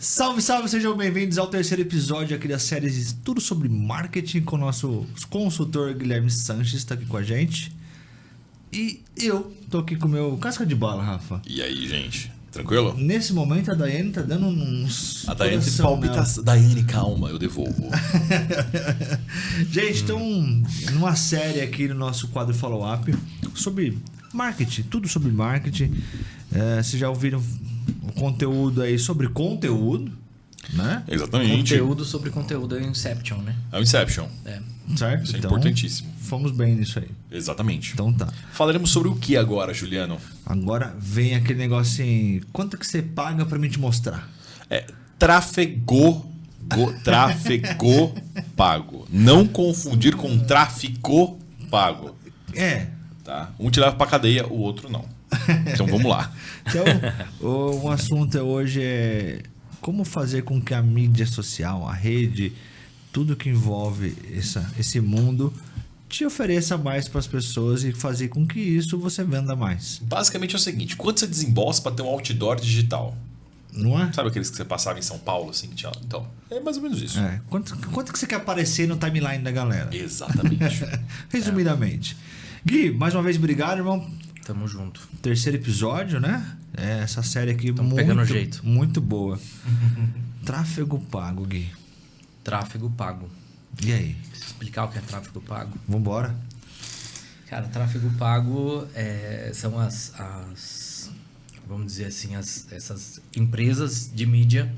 Salve, salve, sejam bem-vindos ao terceiro episódio aqui da série Tudo sobre Marketing com o nosso consultor Guilherme Sanches, está aqui com a gente. E eu tô aqui com o meu casca de bala, Rafa. E aí, gente? Tranquilo? Nesse momento a Daiane tá dando uns... A Daiane tem palpitação. Daiane, calma, eu devolvo. Gente, então, numa série aqui no nosso quadro Follow-up sobre marketing, tudo sobre marketing. Vocês já ouviram o conteúdo aí sobre conteúdo, né? Exatamente. Conteúdo sobre conteúdo é o Inception, né? É o Inception. Certo? Isso é Então, importantíssimo. fomos bem nisso aí. Exatamente. Então tá. Falaremos sobre o que agora, Juliano? Agora vem aquele negócio assim, quanto que você paga pra mim te mostrar? Tráfego pago. Não confundir com tráfico pago. Tá? Um te leva pra cadeia, o outro não. Então vamos lá. Então, o assunto hoje é como fazer com que a mídia social, a rede, tudo que envolve esse mundo te ofereça mais para as pessoas e fazer com que isso você venda mais. Basicamente é o seguinte, quanto você desembolsa para ter um outdoor digital? Não é? Sabe aqueles que você passava em São Paulo, assim? Então, é mais ou menos isso. Quanto que você quer aparecer no timeline da galera? Exatamente. Resumidamente. Gui, mais uma vez, obrigado, irmão. Tamo junto. Terceiro episódio, né? Essa série aqui pegando jeito. Muito boa. Tráfego pago, Gui. Tráfego pago. E aí? Preciso explicar o que é tráfego pago? Vambora. Cara, tráfego pago são vamos dizer assim, essas empresas de mídia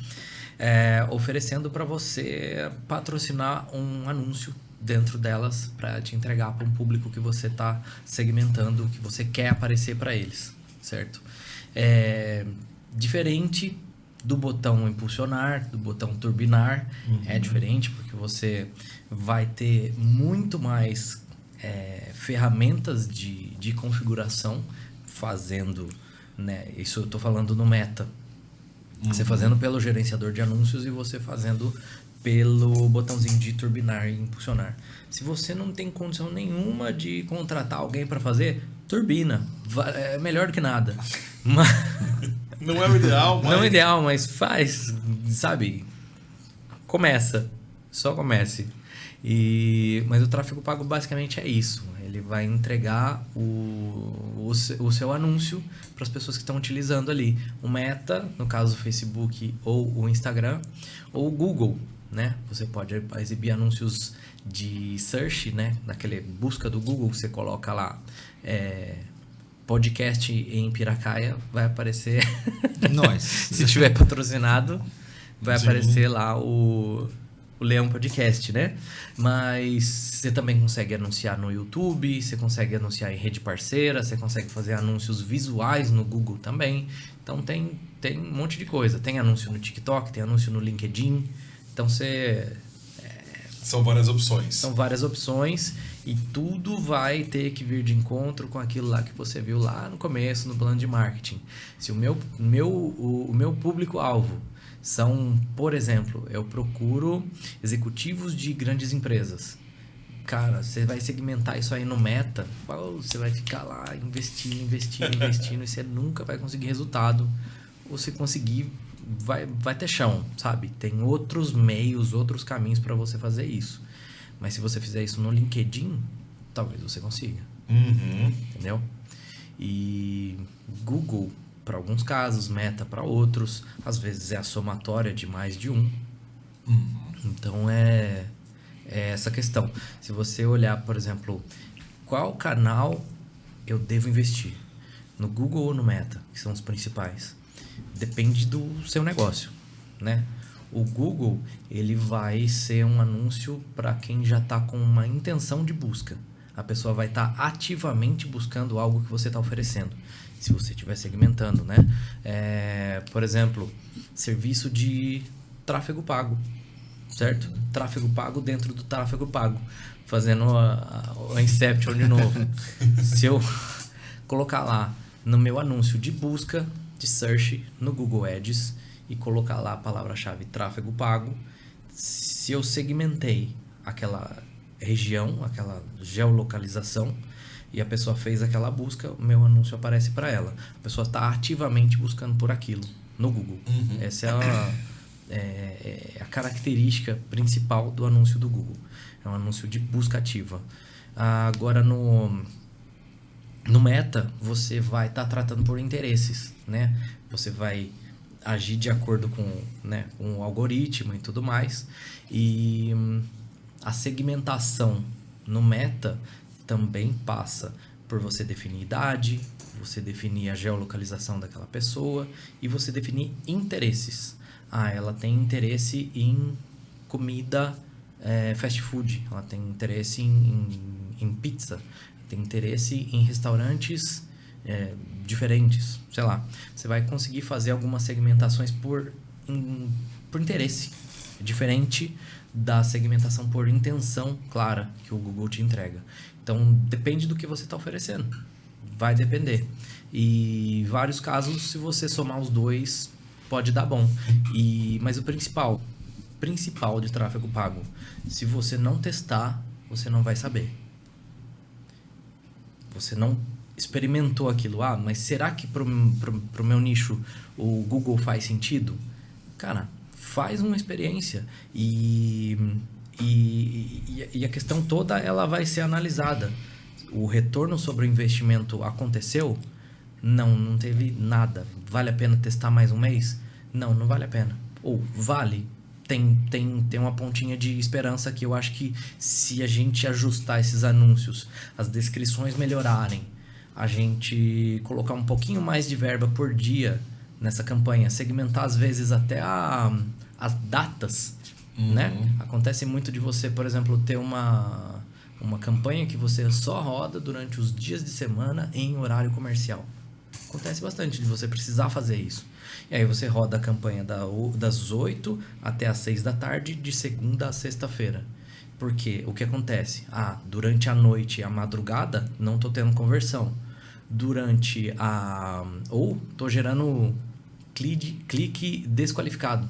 oferecendo para você patrocinar um anúncio dentro delas para te entregar para um público que você está segmentando, que você quer aparecer para eles, certo? Diferente do botão impulsionar, do botão turbinar, é diferente porque você vai ter muito mais ferramentas de configuração fazendo, né? Isso eu estou falando no Meta. Você fazendo pelo gerenciador de anúncios e você fazendo pelo botãozinho de turbinar e impulsionar. Se você não tem condição nenhuma de contratar alguém para fazer, turbina. É melhor do que nada. Não é o ideal, mas... Não é o ideal, mas faz, sabe? Começa. Só comece. Mas o tráfego pago basicamente é isso. Ele vai entregar o seu anúncio para as pessoas que estão utilizando ali. O Meta, no caso o Facebook ou o Instagram, ou o Google, né? Você pode exibir anúncios de search, né? Naquele busca do Google, você coloca lá podcast em Piracaia, vai aparecer... Nós. Se tiver patrocinado, vai aparecer lá o Leão Podcast, né? Mas você também consegue anunciar no YouTube, você consegue anunciar em rede parceira, você consegue fazer anúncios visuais no Google também. Então tem um monte de coisa. Tem anúncio no TikTok, tem anúncio no LinkedIn. Então São várias opções. São várias opções e tudo vai ter que vir de encontro com aquilo lá que você viu lá no começo, no plano de marketing. Se o meu público-alvo são, por exemplo, eu procuro executivos de grandes empresas. Cara, você vai segmentar isso aí no Meta, você vai ficar lá investindo e você nunca vai conseguir resultado. Ou se conseguir, vai ter chão, sabe? Tem outros meios, outros caminhos para você fazer isso. Mas se você fizer isso no LinkedIn, talvez você consiga. Entendeu? E Google, para alguns casos, Meta para outros, às vezes é a somatória de mais de um. Então é essa questão. Se você olhar, por exemplo, qual canal eu devo investir? No Google ou no Meta, que são os principais? Depende do seu negócio, né? O Google, ele vai ser um anúncio para quem já está com uma intenção de busca. A pessoa vai estar ativamente buscando algo que você está oferecendo. Se você estiver segmentando, né? Por exemplo, serviço de tráfego pago, certo? Tráfego pago dentro do tráfego pago. Fazendo a Inception de novo. Se eu colocar lá no meu anúncio de busca, de search no Google Ads e colocar lá a palavra-chave tráfego pago, se eu segmentei aquela região, aquela geolocalização e a pessoa fez aquela busca, o meu anúncio aparece para ela. A pessoa está ativamente buscando por aquilo no Google. Essa é a característica principal do anúncio do Google. É um anúncio de busca ativa. Agora, no Meta, você vai estar tratando por interesses, né? Você vai agir de acordo com, né, com o algoritmo e tudo mais. E a segmentação no Meta também passa por você definir idade, você definir a geolocalização daquela pessoa e você definir interesses. Ela tem interesse em comida fast food, ela tem interesse em pizza, tem interesse em restaurantes diferentes, sei lá. Você vai conseguir fazer algumas segmentações por interesse, diferente da segmentação por intenção clara que o Google te entrega. Então, depende do que você está oferecendo. Vai depender. E vários casos, se você somar os dois, pode dar bom. Mas o principal de tráfego pago, se você não testar, você não vai saber. Você não experimentou aquilo. Mas será que pro meu nicho o Google faz sentido? Cara, faz uma experiência e a questão toda ela vai ser analisada. O retorno sobre o investimento aconteceu? Não teve nada. Vale a pena testar mais um mês? Não vale a pena. Ou vale? Tem uma pontinha de esperança que eu acho que se a gente ajustar esses anúncios, as descrições melhorarem, a gente colocar um pouquinho mais de verba por dia nessa campanha, segmentar às vezes até as datas, né? Acontece muito de você, por exemplo, ter uma campanha que você só roda durante os dias de semana em horário comercial. Acontece bastante de você precisar fazer isso. E aí você roda a campanha das 8 até as 6 da tarde, de segunda a sexta-feira. Porque o que acontece? Durante a noite e a madrugada, não estou tendo conversão. Ou estou gerando clique desqualificado.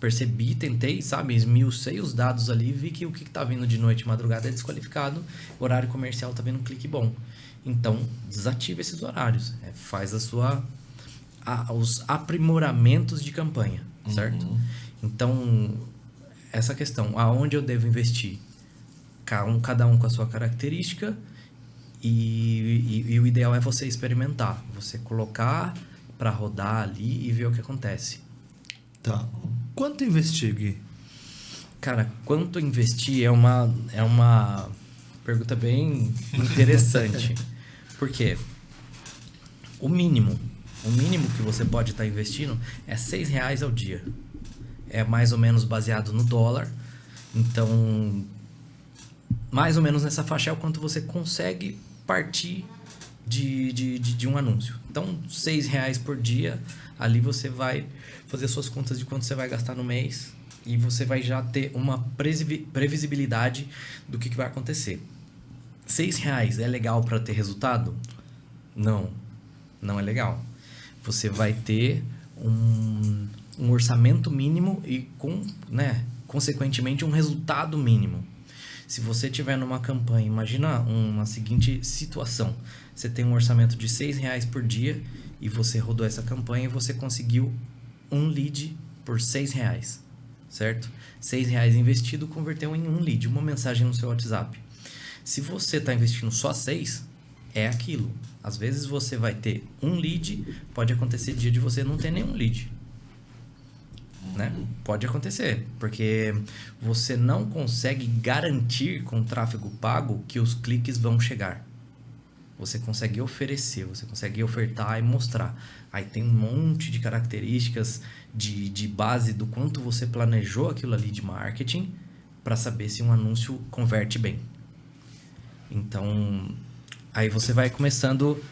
Percebi, tentei, esmiucei os dados ali, vi que o que está vindo de noite e madrugada é desqualificado, horário comercial está vindo clique bom. Então, desativa esses horários, faz os aprimoramentos de campanha, certo? Então, essa questão, aonde eu devo investir? Cada um com a sua característica e o ideal é você experimentar, você colocar para rodar ali e ver o que acontece. Tá. Quanto investir, Gui? Cara, quanto investir é uma pergunta bem interessante. Por quê? O mínimo que você pode estar investindo é R$6 ao dia. É mais ou menos baseado no dólar. Então, mais ou menos nessa faixa é o quanto você consegue partir de um anúncio. Então, R$6 por dia, ali você vai fazer suas contas de quanto você vai gastar no mês e você vai já ter uma previsibilidade do que vai acontecer. R$6 é legal para ter resultado? Não é legal. Você vai ter um orçamento mínimo e, consequentemente, um resultado mínimo. Se você tiver numa campanha, imagina uma seguinte situação. Você tem um orçamento de R$6 por dia e você rodou essa campanha e você conseguiu um lead por R$6, certo? R$6 investido converteu em um lead, uma mensagem no seu WhatsApp. Se você está investindo só 6, é aquilo. Às vezes você vai ter um lead, pode acontecer dia de você não ter nenhum lead. Né? Pode acontecer, porque você não consegue garantir com tráfego pago que os cliques vão chegar. Você consegue oferecer, você consegue ofertar e mostrar. Aí tem um monte de características de base do quanto você planejou aquilo ali de marketing para saber se um anúncio converte bem. Então, aí você vai começando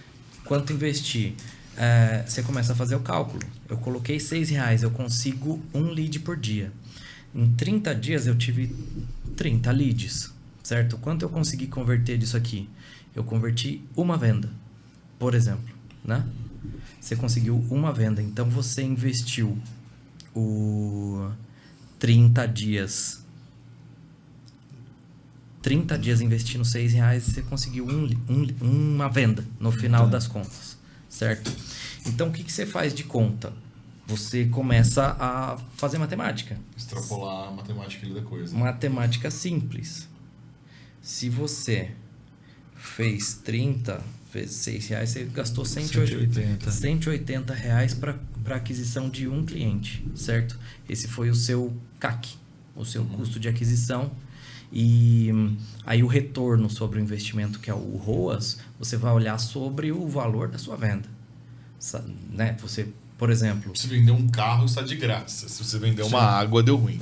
quanto investir. Você começa a fazer o cálculo. Eu coloquei R$6, eu consigo um lead por dia. Em 30 dias eu tive 30 leads, certo? Quanto eu consegui converter disso aqui? Eu converti uma venda, por exemplo, né? Você conseguiu uma venda, então você investiu 30 dias investindo R$6, você conseguiu uma venda no final das contas, certo? Então, o que você faz de conta? você começa a fazer matemática. Extrapolar a matemática ali da coisa. Matemática simples. Se você fez 30 vezes 6 reais, você gastou 180 reais para aquisição de um cliente, certo? Esse foi o seu CAC, o seu custo de aquisição. E aí o retorno sobre o investimento, que é o ROAS, você vai olhar sobre o valor da sua venda. Né? Você, por exemplo... Se vender um carro, está de graça. Se você vender uma água, deu ruim.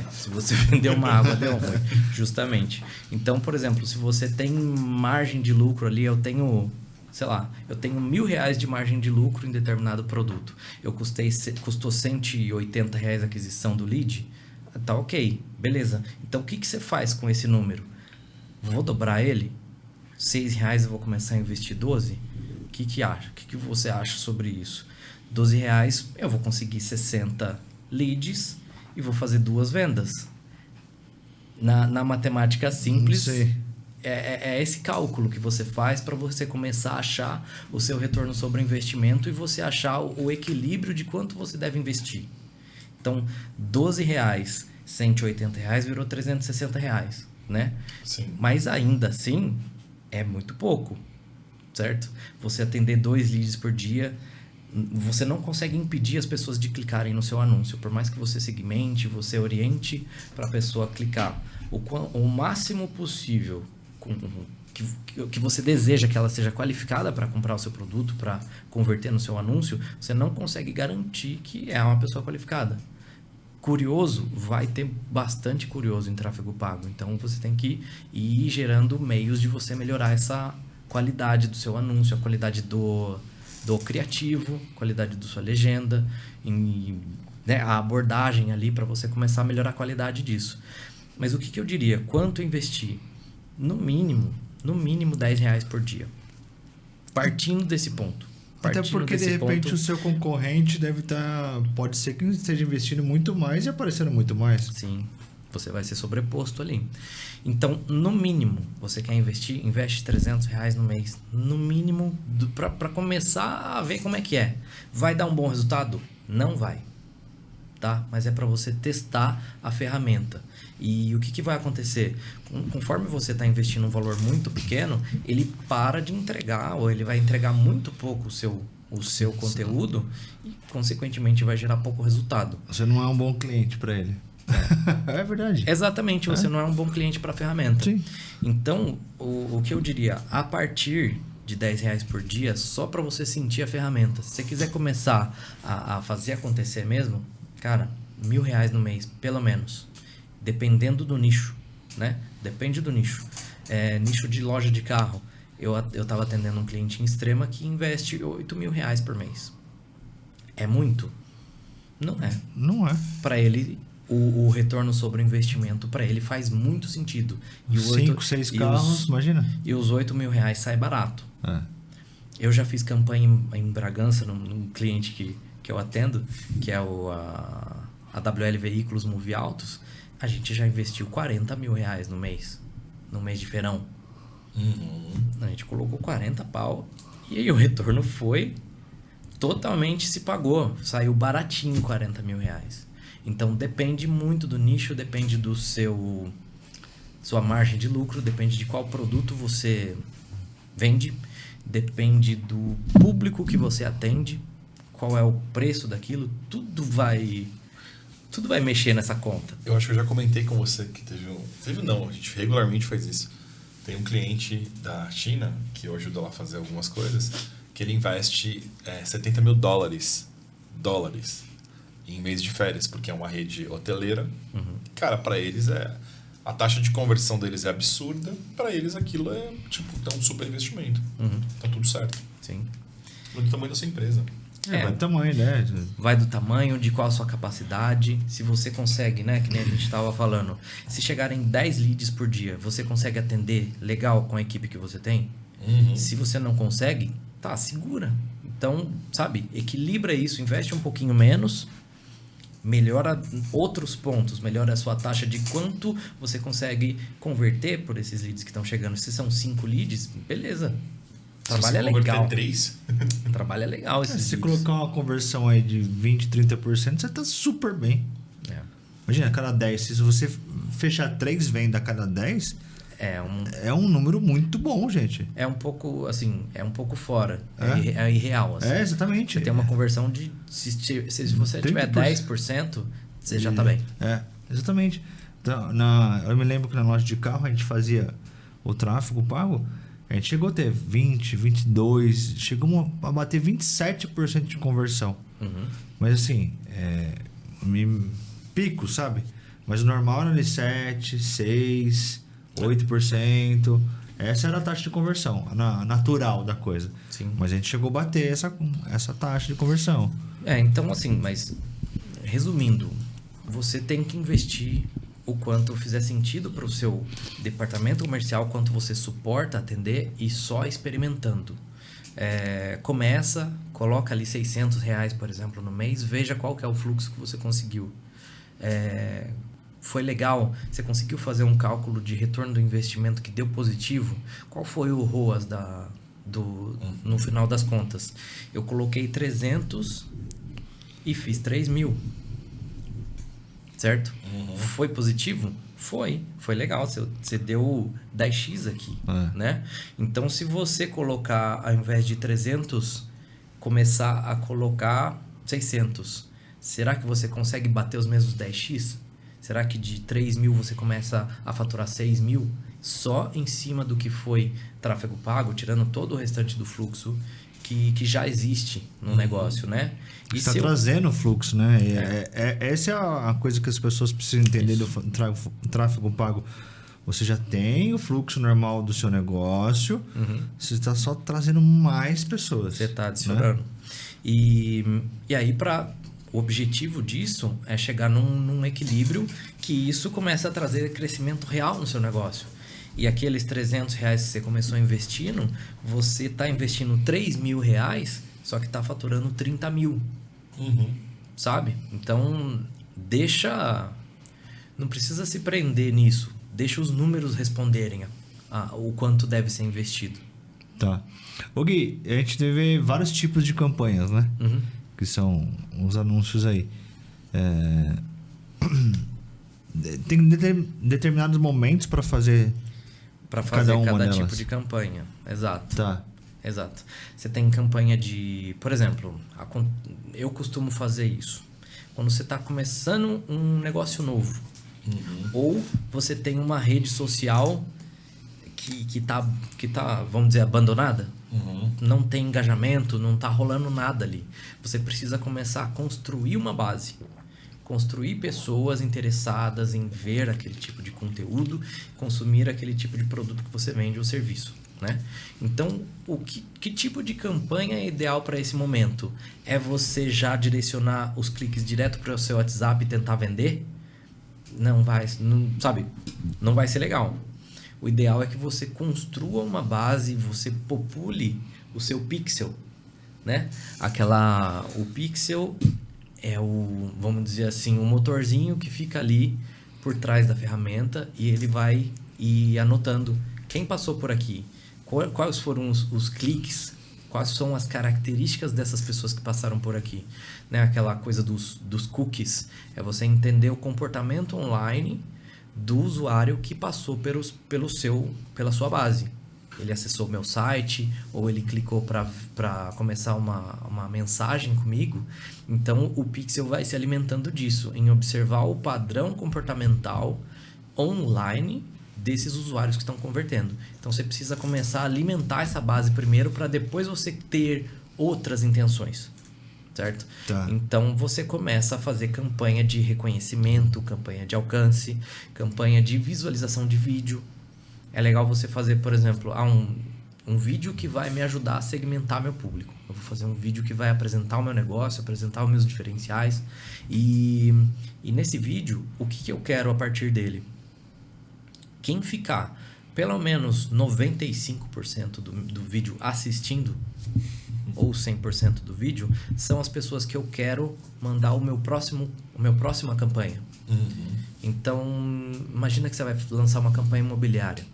Se você vender uma água, deu ruim. Justamente. Então, por exemplo, se você tem margem de lucro ali, eu tenho R$1.000 de margem de lucro em determinado produto. Custou R$180 a aquisição do lead. Tá ok, beleza. Então, o que você faz com esse número? Vou dobrar ele? R$6 eu vou começar a investir 12? O que acha? O que você acha sobre isso? R$12 eu vou conseguir 60 leads e vou fazer 2 vendas. Na matemática simples, é esse cálculo que você faz para você começar a achar o seu retorno sobre o investimento e você achar o equilíbrio de quanto você deve investir. Então, R$12, R$180 virou R$360, né? Sim. Mas ainda assim, é muito pouco, certo? Você atender 2 leads por dia, você não consegue impedir as pessoas de clicarem no seu anúncio. Por mais que você segmente, você oriente para a pessoa clicar. O máximo possível que você deseja que ela seja qualificada para comprar o seu produto, para converter no seu anúncio, você não consegue garantir que é uma pessoa qualificada. Curioso, vai ter bastante curioso em tráfego pago. Então, você tem que ir gerando meios de você melhorar essa qualidade do seu anúncio, a qualidade do criativo, a qualidade da sua legenda, né, a abordagem ali para você começar a melhorar a qualidade disso. Mas o que eu diria? Quanto investir? No mínimo R$10 por dia. Partindo desse ponto. Até porque, de repente, o seu concorrente pode ser que esteja investindo muito mais e aparecendo muito mais. Sim, você vai ser sobreposto ali. Então, no mínimo, você quer investir, investe R$300 no mês. No mínimo, para começar a ver como é que é. Vai dar um bom resultado? Não vai. Tá? Mas é para você testar a ferramenta. E o que vai acontecer? Conforme você está investindo um valor muito pequeno, ele para de entregar, ou ele vai entregar muito pouco o seu conteúdo e, consequentemente, vai gerar pouco resultado. Você não é um bom cliente para ele. É verdade. Exatamente, você não é um bom cliente para a ferramenta. Sim. Então, o que eu diria, a partir de R$10 por dia, só para você sentir a ferramenta. Se você quiser começar a fazer acontecer mesmo, cara, R$1.000 no mês, pelo menos. Dependendo do nicho, né? Depende do nicho. Nicho de loja de carro. Eu estava atendendo um cliente em Extrema que investe R$8.000 por mês. É muito? Não é. Não é. Para ele, o retorno sobre o investimento, para ele faz muito sentido. 5, 6 carros, imagina. E os R$8.000 sai barato. Eu já fiz campanha em Bragança, num cliente que eu atendo, que é a WL Veículos Move Autos. A gente já investiu R$40.000 no mês de verão. A gente colocou 40 pau e aí o retorno foi totalmente, se pagou. Saiu baratinho R$40.000. Então depende muito do nicho, depende do sua margem de lucro, depende de qual produto você vende, depende do público que você atende, qual é o preço daquilo, tudo vai mexer nessa conta. Eu acho que eu já comentei com você que a gente regularmente faz isso. Tem um cliente da China, que eu ajudo lá a fazer algumas coisas, que ele investe $70 mil em mês de férias, porque é uma rede hoteleira. Cara, para eles a taxa de conversão deles é absurda, para eles aquilo é um super investimento. Tá tudo certo. Sim. Do tamanho da sua empresa. Vai do tamanho, né? Vai do tamanho, de qual a sua capacidade. Se você consegue, né? Que nem a gente estava falando. Se chegarem 10 leads por dia, você consegue atender legal com a equipe que você tem? Se você não consegue, segura. Então, sabe, equilibra isso, investe um pouquinho menos, melhora outros pontos, melhora a sua taxa de quanto você consegue converter por esses leads que estão chegando. Se são 5 leads, beleza. trabalho é Se você legal. converter 3, Trabalho é legal Se esses você vídeos. colocar uma conversão aí de 20%, 30%, você tá super bem. É. Imagina, a cada 10, se você fechar 3 vendas a cada 10, É um número muito bom, gente. um pouco, assim, é um pouco fora. É? É irreal, assim. Exatamente. Você tem uma conversão de... Se você tiver 10%, você já tá bem. Exatamente. Então, eu me lembro que na loja de carro a gente fazia o tráfego pago, a gente chegou a ter 20, 22, chegamos a bater 27% de conversão. Mas assim, pico, sabe? Mas o normal era ali 7, 6, 8%. Essa era a taxa de conversão, natural da coisa. Sim. Mas a gente chegou a bater essa taxa de conversão. Então assim, mas resumindo, você tem que investir o quanto fizer sentido para o seu departamento comercial, quanto você suporta atender e só experimentando. Coloca ali R$600, por exemplo, no mês, veja qual que é o fluxo que você conseguiu. Foi legal, você conseguiu fazer um cálculo de retorno do investimento que deu positivo? Qual foi o ROAS no final das contas? Eu coloquei 300 e fiz 3.000. Certo? Foi positivo? Foi legal. Você deu 10x aqui, né? Então, se você colocar, ao invés de 300, começar a colocar 600, será que você consegue bater os mesmos 10x? Será que de 3.000 você começa a faturar 6.000 só em cima do que foi tráfego pago, tirando todo o restante do fluxo que já existe no negócio, né? Você está trazendo o fluxo, né? Essa é a coisa que as pessoas precisam entender do tráfego pago. Você já tem o fluxo normal do seu negócio, você está só trazendo mais pessoas. Você está adicionando. Né? E aí, o objetivo disso é chegar num equilíbrio que isso começa a trazer crescimento real no seu negócio. E aqueles R$300 que você começou investindo, você está investindo R$3.000, só que está faturando 30.000. Sabe? Então, não precisa se prender nisso. Deixa os números responderem o quanto deve ser investido. Tá. Ô Gui, a gente teve vários tipos de campanhas, né? Que são os anúncios aí. Tem determinados momentos para fazer... Para fazer cada tipo de campanha. Exato. Tá. Exato. Você tem campanha de... Por exemplo, eu costumo fazer isso. Quando você está começando um negócio novo. Ou você tem uma rede social que tá, vamos dizer, abandonada. Não tem engajamento, não está rolando nada ali. Você precisa começar a construir uma base. Construir pessoas interessadas em ver aquele tipo de conteúdo, consumir aquele tipo de produto que você vende ou serviço, né? Então, que tipo de campanha é ideal para esse momento? É você já direcionar os cliques direto para o seu WhatsApp e tentar vender? Não vai ser legal. O ideal é que você construa uma base, você popule o seu pixel, né? O pixel é vamos dizer assim, o motorzinho que fica ali por trás da ferramenta e ele vai ir anotando quem passou por aqui, quais foram os cliques, quais são as características dessas pessoas que passaram por aqui, né? Aquela coisa dos cookies, é você entender o comportamento online do usuário que passou pela sua base. Ele acessou meu site ou ele clicou para começar uma mensagem comigo. Então, o Pixel vai se alimentando disso, em observar o padrão comportamental online desses usuários que estão convertendo. Então, você precisa começar a alimentar essa base primeiro para depois você ter outras intenções, certo? Tá. Então, você começa a fazer campanha de reconhecimento, campanha de alcance, campanha de visualização de vídeo. É legal você fazer, por exemplo, um vídeo que vai me ajudar a segmentar meu público. Eu vou fazer um vídeo que vai apresentar o meu negócio, apresentar os meus diferenciais. E nesse vídeo, o que eu quero a partir dele? Quem ficar pelo menos 95% do vídeo assistindo, ou 100% do vídeo, são as pessoas que eu quero mandar a minha próxima campanha. Então, imagina que você vai lançar uma campanha imobiliária.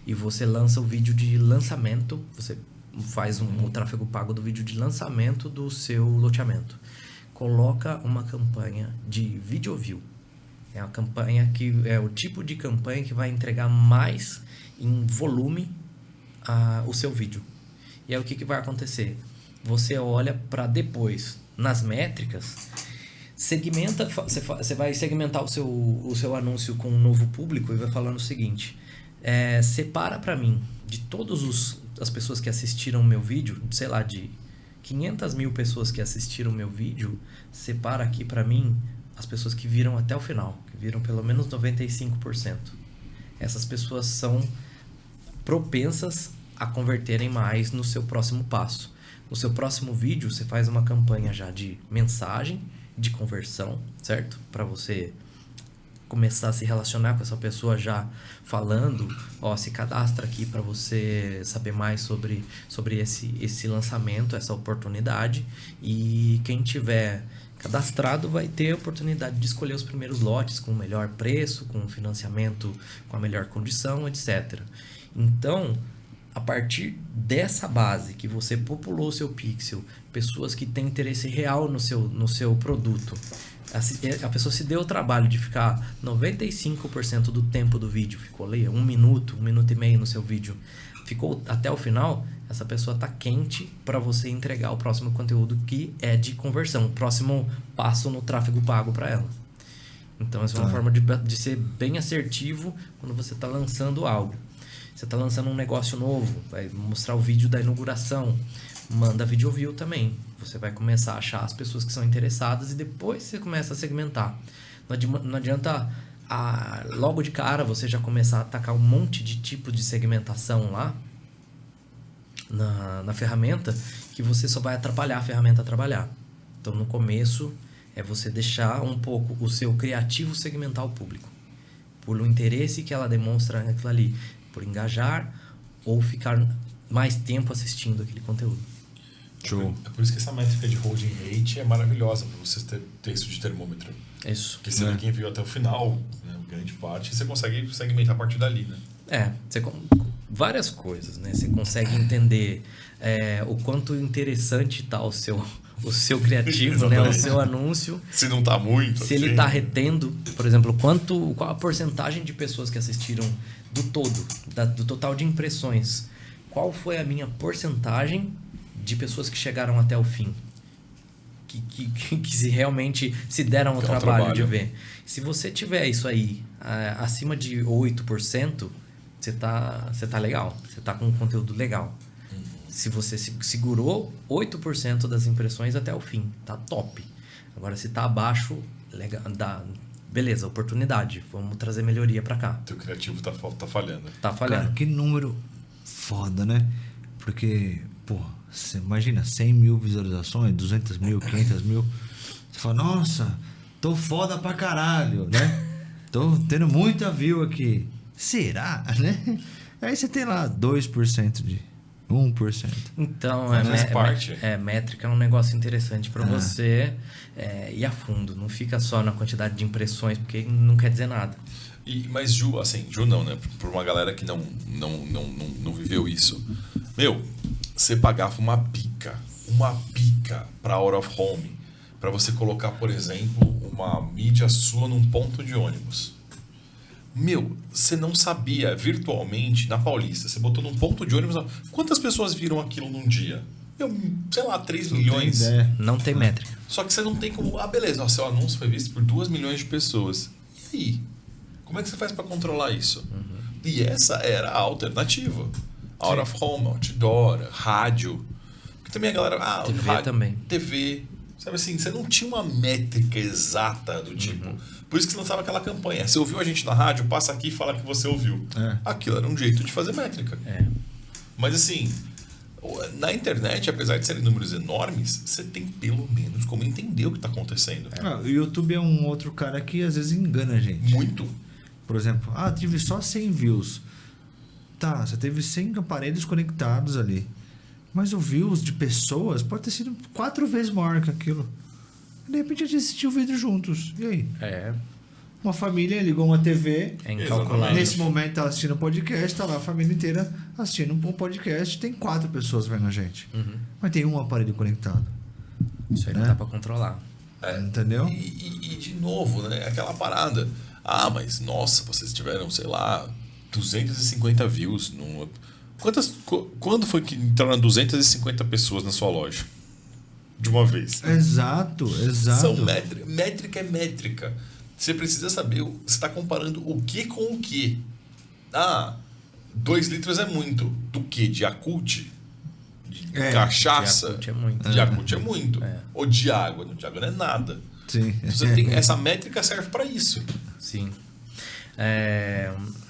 E você lança o vídeo de lançamento, você faz o tráfego pago do vídeo de lançamento do seu loteamento. Coloca uma campanha de video view. É uma campanha que é o tipo de campanha que vai entregar mais em volume o seu vídeo. E aí o que vai acontecer? Você olha para depois, nas métricas, segmenta, você vai segmentar o seu anúncio com um novo público e vai falando o seguinte: separa para mim, de todas as pessoas que assistiram o meu vídeo, sei lá, de 500 mil pessoas que assistiram o meu vídeo, separa aqui para mim as pessoas que viram até o final, que viram pelo menos 95%. Essas pessoas são propensas a converterem mais no seu próximo passo. No seu próximo vídeo, você faz uma campanha já de mensagem, de conversão, certo? Para você começar a se relacionar com essa pessoa já falando, se cadastra aqui para você saber mais sobre esse lançamento, essa oportunidade. E quem tiver cadastrado vai ter a oportunidade de escolher os primeiros lotes com o melhor preço, com financiamento com a melhor condição, etc. Então, a partir dessa base que você populou o seu pixel, pessoas que têm interesse real no seu produto, a pessoa se deu o trabalho de ficar 95% do tempo do vídeo, ficou ali 1 minuto, 1 minuto e meio no seu vídeo, ficou até o final, essa pessoa está quente para você entregar o próximo conteúdo que é de conversão, o próximo passo no tráfego pago para ela. Então, essa é uma forma de ser bem assertivo quando você está lançando algo. Você está lançando um negócio novo, vai mostrar o vídeo da inauguração, manda video view também. Você vai começar a achar as pessoas que são interessadas e depois você começa a segmentar. Não adianta logo de cara você já começar a atacar um monte de tipo de segmentação lá na ferramenta, que você só vai atrapalhar a ferramenta a trabalhar. Então, no começo, é você deixar um pouco o seu criativo segmentar o público, por o interesse que ela demonstra naquilo ali, por engajar ou ficar mais tempo assistindo aquele conteúdo. Show. É por isso que essa métrica de holding rate é maravilhosa, para você ter isso de termômetro. Isso. Porque você vê quem viu até o final, né, grande parte, você consegue segmentar a partir dali, né? Várias coisas, né? Você consegue entender o quanto interessante está o seu criativo, né? O seu anúncio. Se não está muito. Se ele está retendo, por exemplo, qual a porcentagem de pessoas que assistiram do total de impressões. Qual foi a minha porcentagem de pessoas que chegaram até o fim? Que se realmente se deram o trabalho de ver. Se você tiver isso aí acima de 8%, você tá legal. Você tá com um conteúdo legal. Se você segurou 8% das impressões até o fim, tá top. Agora, se tá abaixo, legal, beleza, oportunidade. Vamos trazer melhoria pra cá. Teu criativo tá falhando. Tá falhando. Cara, que número foda, né? Porque, você imagina, 100 mil visualizações, 200 mil, 500 mil. Você fala, nossa, tô foda pra caralho, né? Tô tendo muita view aqui. Será, né? Aí você tem lá 2% de 1%. Então, métrica é um negócio interessante para você ir a fundo. Não fica só na quantidade de impressões, porque não quer dizer nada. Mas Ju não, né? Por uma galera que não viveu isso. Você pagava uma pica para out of home, para você colocar, por exemplo, uma mídia sua num ponto de ônibus. Você não sabia virtualmente na Paulista, você botou num ponto de ônibus, quantas pessoas viram aquilo num dia? Sei lá, 3 milhões. Não tem métrica. Só que você não tem como, beleza, seu anúncio foi visto por 2 milhões de pessoas. E aí? Como é que você faz para controlar isso? E essa era a alternativa. Out of home, outdoor, rádio. Porque também a galera... TV rádio, também. TV. Sabe assim, você não tinha uma métrica exata do tipo... Por isso que você lançava aquela campanha. Você ouviu a gente na rádio, passa aqui e fala que você ouviu. Aquilo era um jeito de fazer métrica. Mas assim, na internet, apesar de serem números enormes, você tem pelo menos como entender o que está acontecendo. O YouTube é um outro cara que às vezes engana a gente. Muito. Por exemplo, tive só 100 views. Tá, você teve 100 aparelhos conectados ali. Mas o views de pessoas pode ter sido 4 vezes maior que aquilo. De repente a gente assistiu o vídeo juntos. E aí? Uma família ligou uma TV. É incalculável. Nesse momento tá assistindo um podcast, tá lá a família inteira assistindo um podcast. Tem 4 pessoas vendo a gente. Mas tem um aparelho conectado. Isso aí não dá pra controlar. Entendeu? E de novo, né? Aquela parada. Ah, mas nossa, vocês tiveram, sei lá, 250 views. Quando foi que entraram 250 pessoas na sua loja? De uma vez. Exato. São métrica é métrica. Você precisa saber, você está comparando o que com o que. 2 litros é muito. Do que? De Yakult? De cachaça? De Yakult é muito. De Yakult é muito. Ou de água? De água não é nada. Sim. Essa métrica serve para isso. Sim.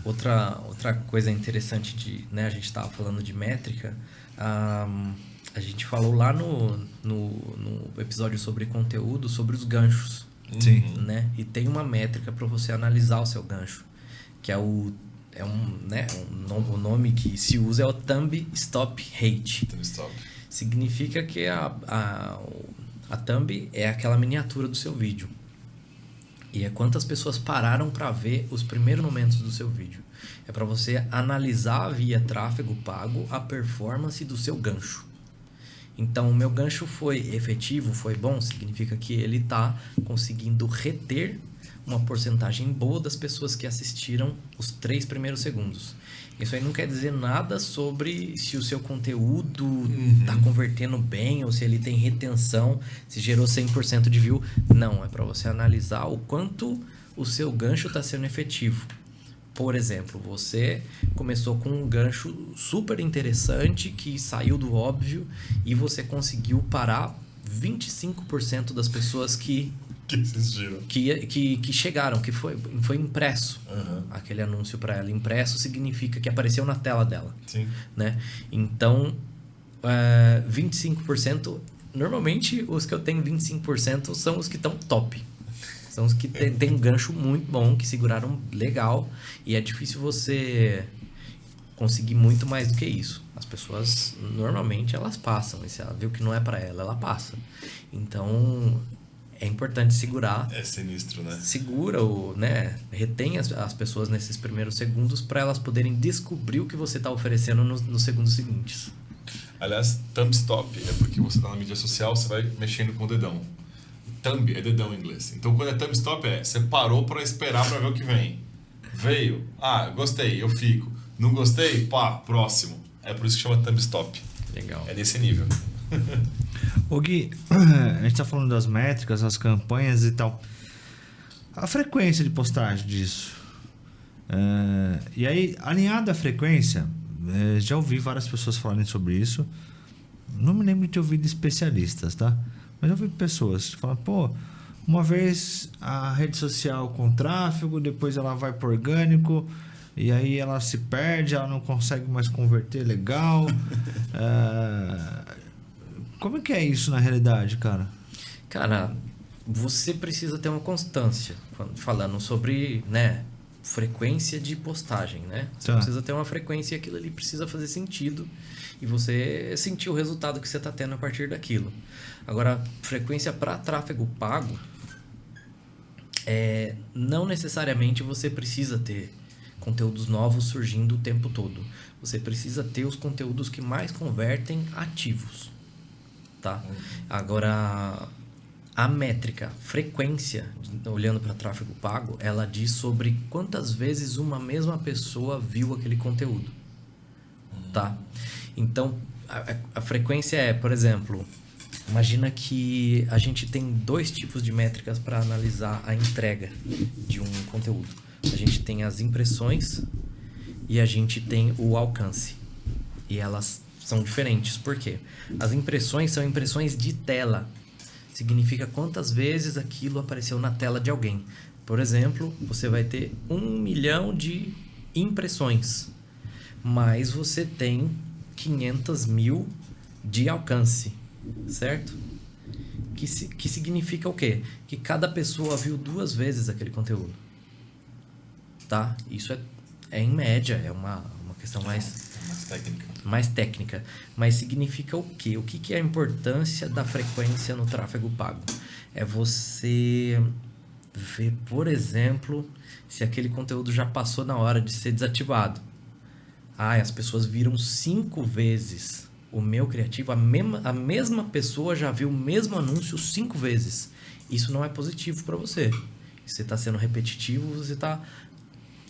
Outra coisa interessante né, a gente estava falando de métrica. A gente falou lá no episódio sobre conteúdo, sobre os ganchos. Sim. Né? E tem uma métrica para você analisar o seu gancho, que o nome que se usa é o Thumb Stop Rate. Significa que a thumb é aquela miniatura do seu vídeo. E é quantas pessoas pararam para ver os primeiros momentos do seu vídeo. É para você analisar via tráfego pago a performance do seu gancho. Então, o meu gancho foi efetivo, foi bom, significa que ele está conseguindo reter uma porcentagem boa das pessoas que assistiram os 3 primeiros segundos. Isso aí não quer dizer nada sobre se o seu conteúdo está convertendo bem ou se ele tem retenção, se gerou 100% de view. Não, é para você analisar o quanto o seu gancho está sendo efetivo. Por exemplo, você começou com um gancho super interessante que saiu do óbvio e você conseguiu parar 25% das pessoas que chegaram, que foi impresso. Aquele anúncio para ela. Impresso significa que apareceu na tela dela. Sim. Né? Então, 25%, normalmente os que eu tenho 25% são os que estão top. São os que tem um gancho muito bom, que seguraram legal. E é difícil você conseguir muito mais do que isso. As pessoas, normalmente, elas passam. E se ela viu que não é para ela passa. Então, é importante segurar. É sinistro, né? Segura, né? Retém as pessoas nesses primeiros segundos para elas poderem descobrir o que você está oferecendo nos segundos seguintes. Aliás, thumb stop é porque você está na mídia social, você vai mexendo com o dedão. Thumb é dedão em inglês. Então, quando é thumb stop, você parou para esperar para ver o que vem. Veio. Gostei, eu fico. Não gostei? Pá, próximo. É por isso que chama thumb stop. Legal. É nesse nível. Ô Gui, a gente tá falando das métricas, as campanhas e tal. A frequência de postagem disso. E aí, alinhado à frequência, já ouvi várias pessoas falarem sobre isso. Não me lembro de ter ouvido especialistas, tá? Mas eu ouvi pessoas que falam, uma vez a rede social com tráfego, depois ela vai pro orgânico, e aí ela se perde, ela não consegue mais converter legal. Como é que é isso na realidade, cara? Cara, você precisa ter uma constância. Falando sobre, né, frequência de postagem, né? Você precisa ter uma frequência e aquilo ali precisa fazer sentido. E você sentir o resultado que você está tendo a partir daquilo. Agora, frequência para tráfego pago, não necessariamente você precisa ter conteúdos novos surgindo o tempo todo. Você precisa ter os conteúdos que mais convertem ativos. Tá? Agora, a métrica, frequência, olhando para tráfego pago, ela diz sobre quantas vezes uma mesma pessoa viu aquele conteúdo. Tá? Então, a frequência é, por exemplo, imagina que a gente tem 2 tipos de métricas para analisar a entrega de um conteúdo. A gente tem as impressões e a gente tem o alcance. E elas são diferentes. Por quê? As impressões são impressões de tela. Significa quantas vezes aquilo apareceu na tela de alguém. Por exemplo, você vai ter 1 milhão de impressões, mas você tem 500 mil de alcance, certo? Que significa o quê? Que cada pessoa viu 2 vezes aquele conteúdo. Tá? Isso é em média, é uma questão mais técnica. Mas significa o quê? O que é a importância da frequência no tráfego pago? É você ver, por exemplo, se aquele conteúdo já passou na hora de ser desativado. As pessoas viram 5 vezes o meu criativo, a mesma pessoa já viu o mesmo anúncio 5 vezes. Isso não é positivo para você. Você está sendo repetitivo, você está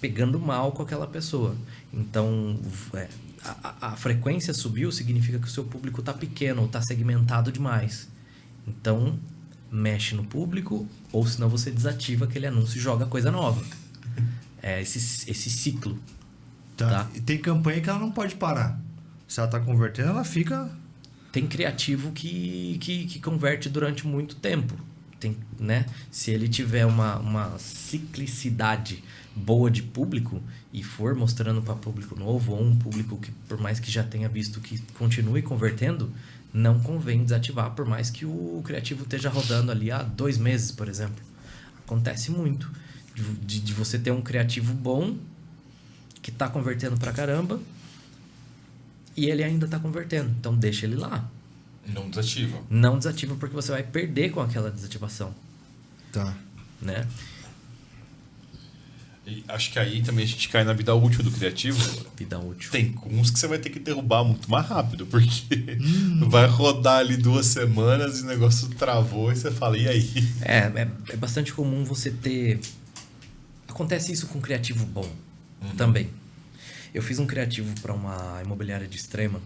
pegando mal com aquela pessoa. Então, a frequência subiu, significa que o seu público está pequeno ou está segmentado demais. Então, mexe no público, ou senão você desativa aquele anúncio e joga coisa nova. É esse ciclo. Tá? E tem campanha que ela não pode parar. Se ela está convertendo, ela fica... Tem criativo que converte durante muito tempo. Tem, né? Se ele tiver uma ciclicidade boa de público e for mostrando para público novo, ou um público que, por mais que já tenha visto, que continue convertendo, não convém desativar, por mais que o criativo esteja rodando ali há 2 meses, por exemplo. Acontece muito de você ter um criativo bom que está convertendo pra caramba e ele ainda está convertendo. Então deixa ele lá. Não desativa. Não desativa, porque você vai perder com aquela desativação. Tá. Né? E acho que aí também a gente cai na vida útil do criativo. Vida útil. Tem uns que você vai ter que derrubar muito mais rápido, porque vai rodar ali 2 semanas e o negócio travou e você fala, e aí? É bastante comum você ter... Acontece isso com criativo bom também. Eu fiz um criativo para uma imobiliária de Extrema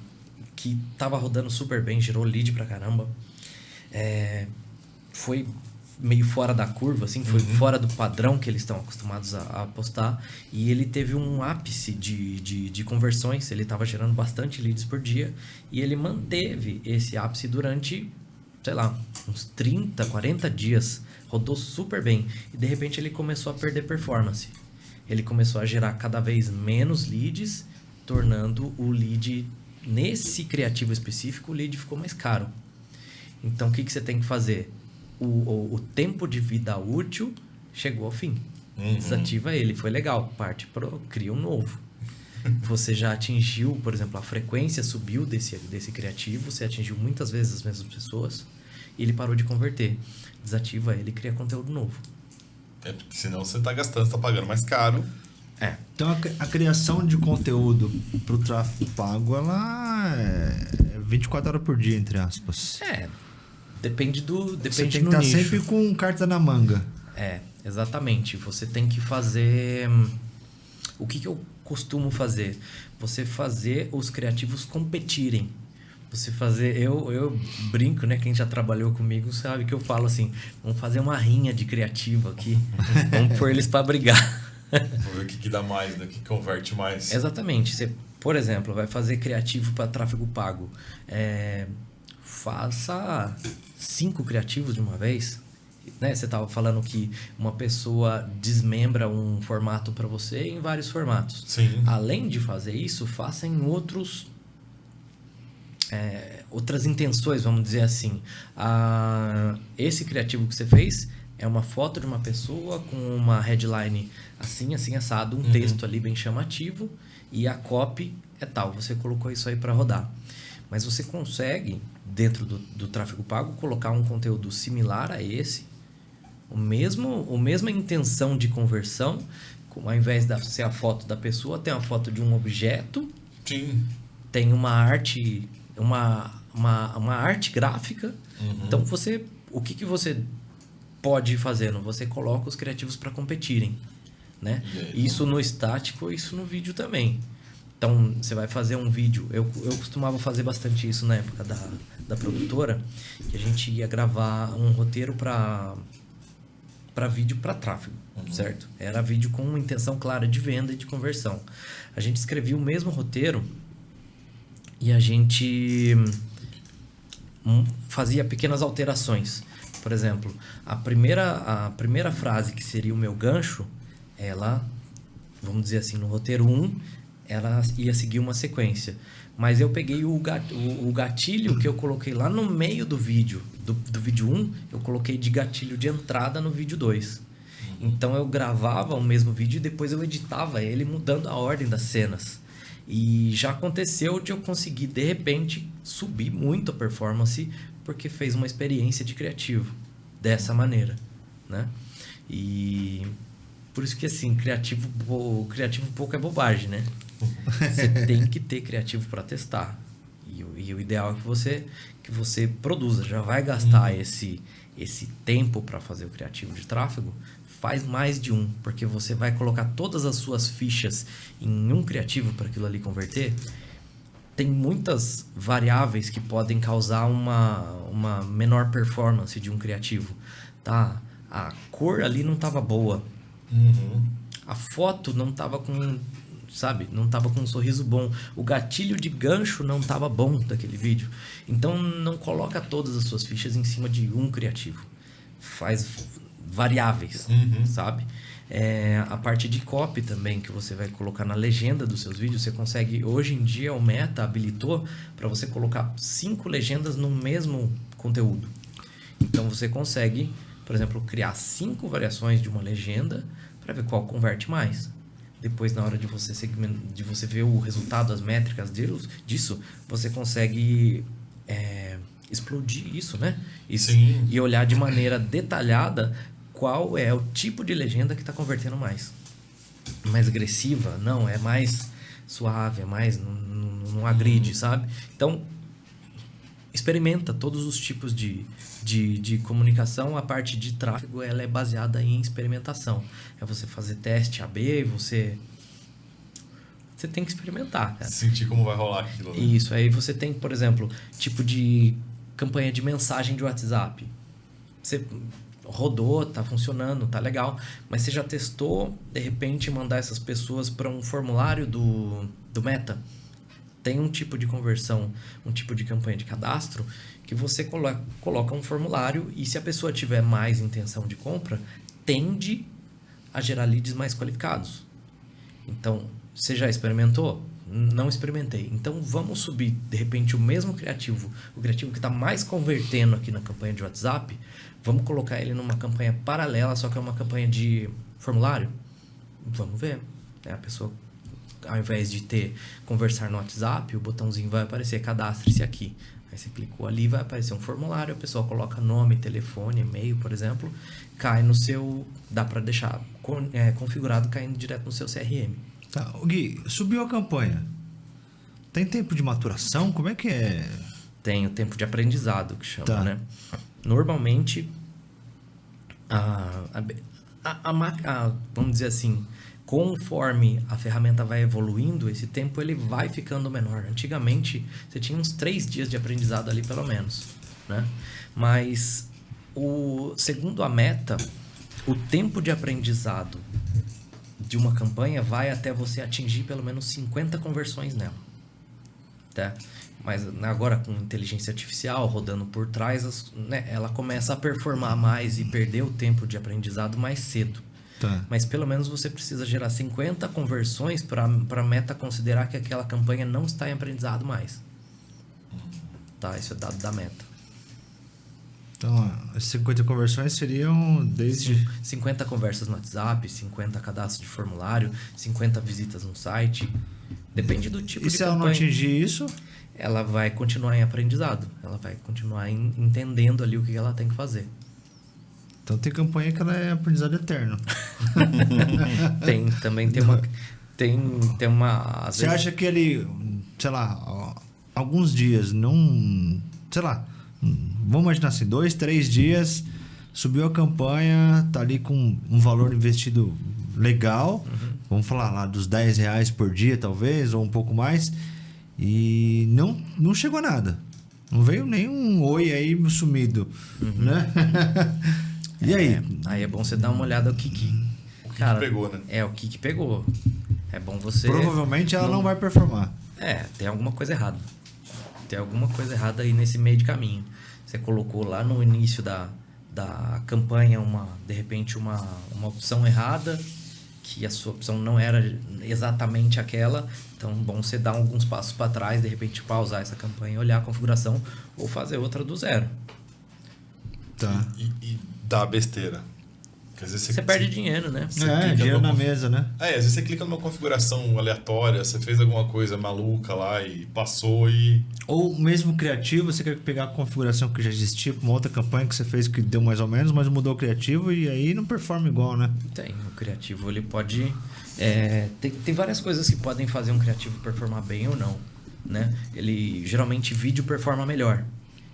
que tava rodando super bem, gerou lead pra caramba. Foi meio fora da curva, assim, foi fora do padrão que eles estão acostumados a apostar. E ele teve um ápice de conversões, ele estava gerando bastante leads por dia. E ele manteve esse ápice durante, sei lá, uns 30, 40 dias. Rodou super bem. E de repente ele começou a perder performance. Ele começou a gerar cada vez menos leads, tornando o lead, nesse criativo específico, o lead ficou mais caro. Então, o que você tem que fazer? O tempo de vida útil chegou ao fim. Desativa ele, foi legal. Cria um novo. Você já atingiu, por exemplo, a frequência subiu desse criativo, você atingiu muitas vezes as mesmas pessoas e ele parou de converter. Desativa ele e cria conteúdo novo. Porque senão você está gastando, está pagando mais caro. Então a criação de conteúdo para o tráfego pago, ela é 24 horas por dia, entre aspas. Depende Você tem que do estar nicho. sempre com carta na manga. Exatamente. Você tem que fazer... O que eu costumo fazer? Você fazer os criativos competirem. Você fazer... Eu brinco, né? Quem já trabalhou comigo sabe que eu falo assim, vamos fazer uma rinha de criativo aqui. Vamos pôr eles para brigar. Vou ver o que dá mais, né? O que converte mais. Exatamente. Você, por exemplo, vai fazer criativo para tráfego pago. Faça 5 criativos de uma vez. Né? Você estava falando que uma pessoa desmembra um formato para você em vários formatos. Sim. Além de fazer isso, faça em outras intenções, vamos dizer assim. Esse criativo que você fez é uma foto de uma pessoa com uma headline assim, assim, assado, um texto ali bem chamativo e a copy é tal. Você colocou isso aí para rodar. Mas você consegue, dentro do tráfego pago, colocar um conteúdo similar a esse, a mesma intenção de conversão, ao invés de ser a foto da pessoa, tem a foto de um objeto. Sim. Tem uma arte, uma arte gráfica. Então, o que você pode ir fazendo? Você coloca os criativos para competirem. Né? Isso no estático, isso no vídeo também. Então, você vai fazer um vídeo... Eu costumava fazer bastante isso na época da produtora, que a gente ia gravar um roteiro para vídeo para tráfego, certo? Era vídeo com uma intenção clara de venda e de conversão. A gente escrevia o mesmo roteiro e a gente fazia pequenas alterações. Por exemplo, a primeira frase, que seria o meu gancho, ela, vamos dizer assim, no roteiro 1, ela ia seguir uma sequência. Mas eu peguei o gatilho que eu coloquei lá no meio do vídeo, do vídeo 1, eu coloquei de gatilho de entrada no vídeo 2. Então eu gravava o mesmo vídeo e depois eu editava ele mudando a ordem das cenas. E já aconteceu de eu conseguir, de repente, subir muito a performance porque fez uma experiência de criativo dessa maneira, né? E por isso que, assim, criativo pouco é bobagem, né? Você tem que ter criativo para testar. E o ideal é que você produza. Já vai gastar esse tempo para fazer o criativo de tráfego, faz mais de um, porque você vai colocar todas as suas fichas em um criativo para aquilo ali converter. Tem muitas variáveis que podem causar uma menor performance de um criativo, tá? A cor ali não estava boa. A foto não estava com, sabe? Não estava com um sorriso bom. O gatilho de gancho não estava bom daquele vídeo. Então, não coloca todas as suas fichas em cima de um criativo. Faz variáveis, sabe? A parte de copy também, que você vai colocar na legenda dos seus vídeos, você consegue... Hoje em dia, o Meta habilitou para você colocar 5 legendas no mesmo conteúdo. Então, você consegue, por exemplo, criar 5 variações de uma legenda para ver qual converte mais. Depois, na hora de você ver o resultado, as métricas disso, você consegue explodir isso, né? E olhar de maneira detalhada qual é o tipo de legenda que está convertendo mais. Mais agressiva? Não, é mais suave, é mais... Não agride, sabe? Então, experimenta todos os tipos de comunicação. A parte de tráfego, ela é baseada em experimentação. É você fazer teste AB, você tem que experimentar, cara. Sentir como vai rolar aquilo. Né? Isso, aí você tem, por exemplo, tipo de campanha de mensagem de WhatsApp. Você rodou, tá funcionando, tá legal, mas você já testou, de repente, mandar essas pessoas para um formulário do Meta? Tem um tipo de conversão, um tipo de campanha de cadastro que você coloca um formulário e se a pessoa tiver mais intenção de compra, tende a gerar leads mais qualificados. Então, você já experimentou? Não experimentei. Então, vamos subir, de repente, o mesmo criativo, o criativo que está mais convertendo aqui na campanha de WhatsApp, vamos colocar ele numa campanha paralela, só que é uma campanha de formulário? Vamos ver. A pessoa, ao invés de ter conversar no WhatsApp, o botãozinho vai aparecer, cadastre-se aqui. Aí você clicou ali, vai aparecer um formulário, a pessoa coloca nome, telefone, e-mail, por exemplo, cai no seu... Dá para deixar configurado caindo direto no seu CRM. Tá, Gui, subiu a campanha. Tem tempo de maturação? Como é que é? Tem o tempo de aprendizado, que chama, tá. né? Normalmente, vamos dizer assim, conforme a ferramenta vai evoluindo, esse tempo ele vai ficando menor. Antigamente, você tinha uns 3 dias de aprendizado ali, pelo menos, né? Mas, segundo a Meta, o tempo de aprendizado de uma campanha vai até você atingir pelo menos 50 conversões nela. Tá? Mas agora com inteligência artificial rodando por trás, né, ela começa a performar mais e perder o tempo de aprendizado mais cedo. Tá. Mas pelo menos você precisa gerar 50 conversões para a Meta considerar que aquela campanha não está em aprendizado mais. Tá? Isso é dado da Meta. Então, as 50 conversões seriam desde... 50 conversas no WhatsApp, 50 cadastros de formulário, 50 visitas no site. Depende do tipo de campanha. E se ela não atingir isso? Ela vai continuar em aprendizado. Ela vai continuar entendendo ali o que ela tem que fazer. Então tem campanha que ela é aprendizado eterno. Também tem uma... Tem uma... Você acha que ele, sei lá, alguns dias, não... Sei lá, vamos imaginar assim, 2, 3 dias, subiu a campanha, tá ali com um valor investido legal, vamos falar lá dos R$10 por dia talvez, ou um pouco mais, e não chegou a nada. Não veio nenhum oi aí sumido, né? E aí? Aí é bom você dar uma olhada no que pegou, né? O que pegou. É bom você... Provavelmente ela não vai performar. Tem alguma coisa errada. Tem alguma coisa errada aí nesse meio de caminho. Você colocou lá no início da campanha de repente uma opção errada, que a sua opção não era exatamente aquela. Então, bom você dar alguns passos para trás, de repente pausar essa campanha, olhar a configuração ou fazer outra do zero. Tá. E dar besteira. Porque às vezes Você perde dinheiro, né? Dinheiro na mesa, né? Às vezes você clica numa configuração aleatória, você fez alguma coisa maluca lá e passou e... Ou mesmo criativo, você quer pegar a configuração que já existia para uma outra campanha que você fez que deu mais ou menos, mas mudou o criativo e aí não performa igual, né? Tem. O criativo, ele pode... tem várias coisas que podem fazer um criativo performar bem ou não, né? Geralmente, vídeo performa melhor.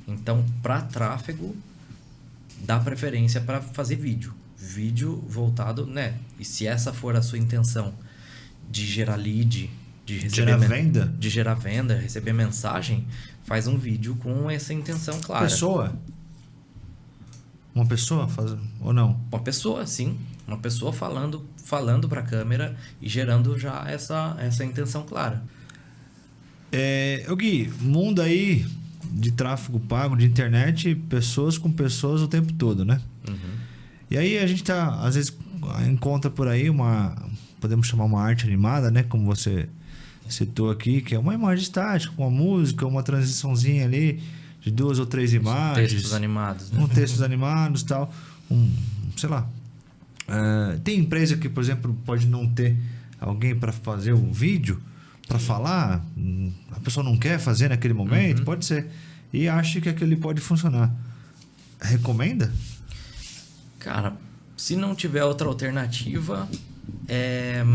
Então, para tráfego, dá preferência para fazer vídeo. Vídeo voltado, né? E se essa for a sua intenção de gerar lead, de receber venda? De gerar venda, receber mensagem, faz um vídeo com essa intenção clara. Uma pessoa faz ou não? Uma pessoa, sim. Uma pessoa falando para a câmera e gerando já essa intenção clara. Gui, mundo aí de tráfego pago, de internet, pessoas com pessoas o tempo todo, né? Uhum. E aí a gente às vezes encontra por aí podemos chamar uma arte animada, né? Como você citou aqui, que é uma imagem estática, com uma música, uma transiçãozinha ali de 2 ou 3 imagens. Textos animados, né? Textos animados e tal. Sei lá. Tem empresa que, por exemplo, pode não ter alguém para fazer um vídeo, para falar, a pessoa não quer fazer naquele momento, pode ser. E acha que aquele pode funcionar. Recomenda? Cara, se não tiver outra alternativa, a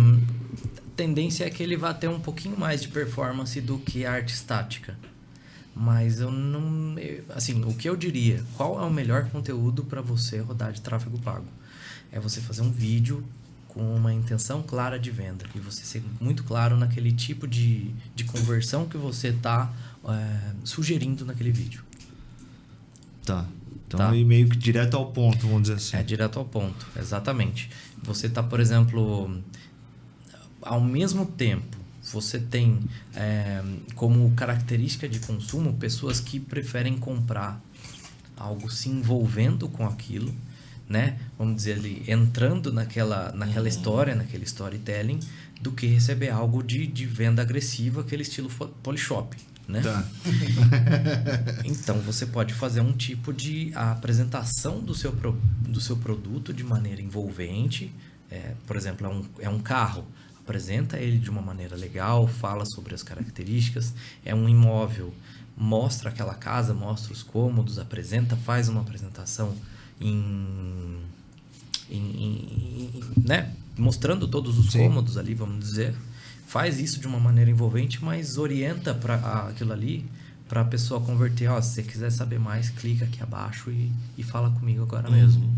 tendência é que ele vá ter um pouquinho mais de performance do que a arte estática. Mas assim, o que eu diria, qual é o melhor conteúdo para você rodar de tráfego pago? É você fazer um vídeo com uma intenção clara de venda e você ser muito claro naquele tipo de conversão que você está sugerindo naquele vídeo. Tá. Então, meio que direto ao ponto, vamos dizer assim. Direto ao ponto, exatamente. Você está, por exemplo, ao mesmo tempo, você tem como característica de consumo pessoas que preferem comprar algo se envolvendo com aquilo, né? Vamos dizer ali, entrando naquela história, naquele storytelling, do que receber algo de venda agressiva, aquele estilo Polishop, né? Tá. Então, você pode fazer um tipo de apresentação do seu produto de maneira envolvente. Por exemplo, é um carro. Apresenta ele de uma maneira legal, fala sobre as características. É um imóvel, mostra aquela casa, mostra os cômodos, faz uma apresentação né? Mostrando todos os cômodos ali, vamos dizer. Faz isso de uma maneira envolvente, mas orienta para aquilo ali, para a pessoa converter. Se você quiser saber mais, clica aqui abaixo e fala comigo agora mesmo.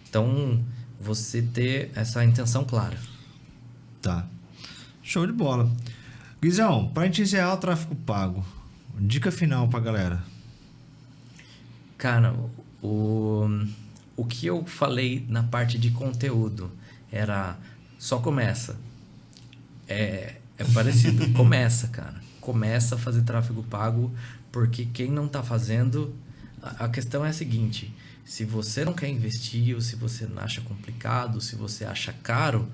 Então, você ter essa intenção clara. Tá. Show de bola. Guizão, para a gente encerrar o tráfego pago, dica final para a galera. Cara, o que eu falei na parte de conteúdo era só começa. É parecido. Começa, cara. Começa a fazer tráfego pago, porque quem não está fazendo... A questão é a seguinte: se você não quer investir, ou se você não acha complicado, se você acha caro,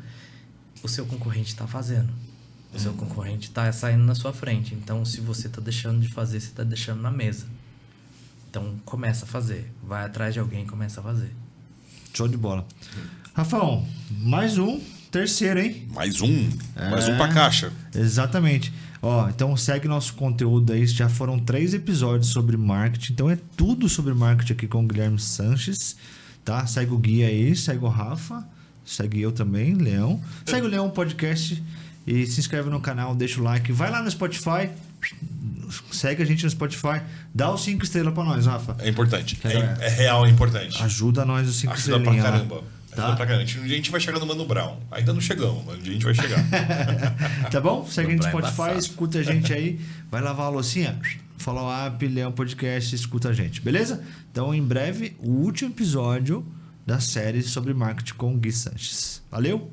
o seu concorrente está fazendo. O seu concorrente está saindo na sua frente. Então, se você está deixando de fazer, você está deixando na mesa. Então, começa a fazer. Vai atrás de alguém e começa a fazer. Show de bola. Rafael, mais um. Terceiro, hein? Mais um pra caixa. Exatamente. Então segue nosso conteúdo aí. Já foram 3 episódios sobre marketing. Então é tudo sobre marketing aqui com o Guilherme Sanches. Tá? Segue o Gui aí, segue o Rafa. Segue eu também, Leão. Segue o Leão Podcast e se inscreve no canal, deixa o like. Vai lá no Spotify. Segue a gente no Spotify. Dá os 5 estrelas pra nós, Rafa. É importante. É real, é importante. Ajuda nós os 5 estrelas. Ajuda pra caramba. Tá? Ajuda pra caramba. Um dia a gente vai chegar no Mano Brown. Ainda não chegamos, mas um dia a gente vai chegar. Tá bom? Segue a gente no Spotify, escuta a gente aí. Vai lavar a loucinha. Follow up, Leão Podcast, escuta a gente. Beleza? Então, em breve, o último episódio da série sobre marketing com o Gui Sanches. Valeu?